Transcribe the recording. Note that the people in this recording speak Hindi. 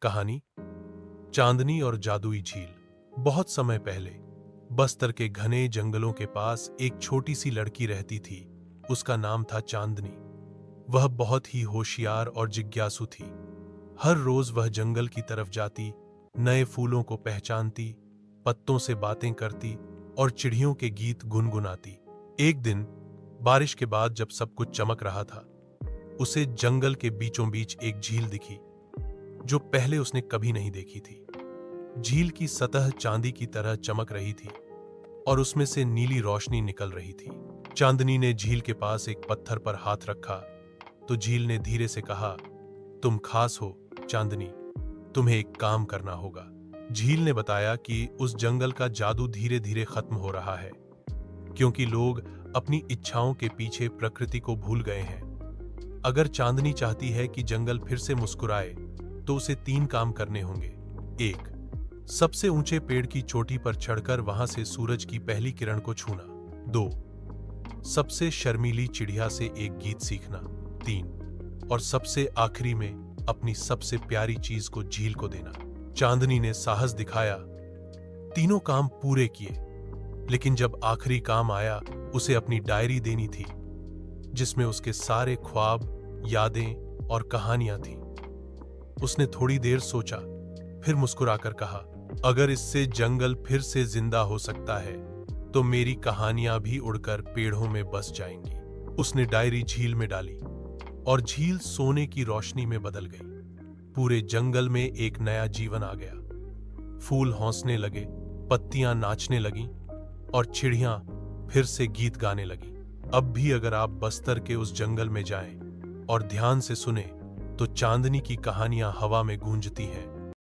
कहानी चांदनी और जादुई झील। बहुत समय पहले बस्तर के घने जंगलों के पास एक छोटी सी लड़की रहती थी। उसका नाम था चांदनी। वह बहुत ही होशियार और जिज्ञासु थी। हर रोज वह जंगल की तरफ जाती, नए फूलों को पहचानती, पत्तों से बातें करती और चिड़ियों के गीत गुनगुनाती। एक दिन बारिश के बाद जब सब कुछ चमक रहा था, उसे जंगल के बीचों बीच एक झील दिखी जो पहले उसने कभी नहीं देखी थी। झील की सतह चांदी की तरह चमक रही थी और उसमें से नीली रोशनी निकल रही थी। चांदनी ने झील के पास एक पत्थर पर हाथ रखा तो झील ने धीरे से कहा, तुम खास हो चांदनी, तुम्हें एक काम करना होगा। झील ने बताया कि उस जंगल का जादू धीरे धीरे खत्म हो रहा है, क्योंकि लोग अपनी इच्छाओं के पीछे प्रकृति को भूल गए हैं। अगर चांदनी चाहती है कि जंगल फिर से मुस्कुराए तो उसे 3 काम करने होंगे। 1. सबसे ऊंचे पेड़ की चोटी पर चढ़कर वहां से सूरज की पहली किरण को छूना। 2. सबसे शर्मीली चिड़िया से एक गीत सीखना। 3. और सबसे आखिरी में अपनी सबसे प्यारी चीज को झील को देना। चांदनी ने साहस दिखाया, तीनों काम पूरे किए, लेकिन जब आखिरी काम आया, उसे अपनी डायरी देनी थी जिसमें उसके सारे ख्वाब, यादें और कहानियां थीं। उसने थोड़ी देर सोचा, फिर मुस्कुराकर कहा, अगर इससे जंगल फिर से जिंदा हो सकता है तो मेरी कहानियां भी उड़कर पेड़ों में बस जाएंगी। उसने डायरी झील में डाली और झील सोने की रोशनी में बदल गई। पूरे जंगल में एक नया जीवन आ गया। फूल हौंसने लगे, पत्तियां नाचने लगीं और चिड़ियां फिर से गीत गाने लगीं। अब भी अगर आप बस्तर के उस जंगल में जाएं और ध्यान से सुने तो चांदनी की कहानियां हवा में गूंजती हैं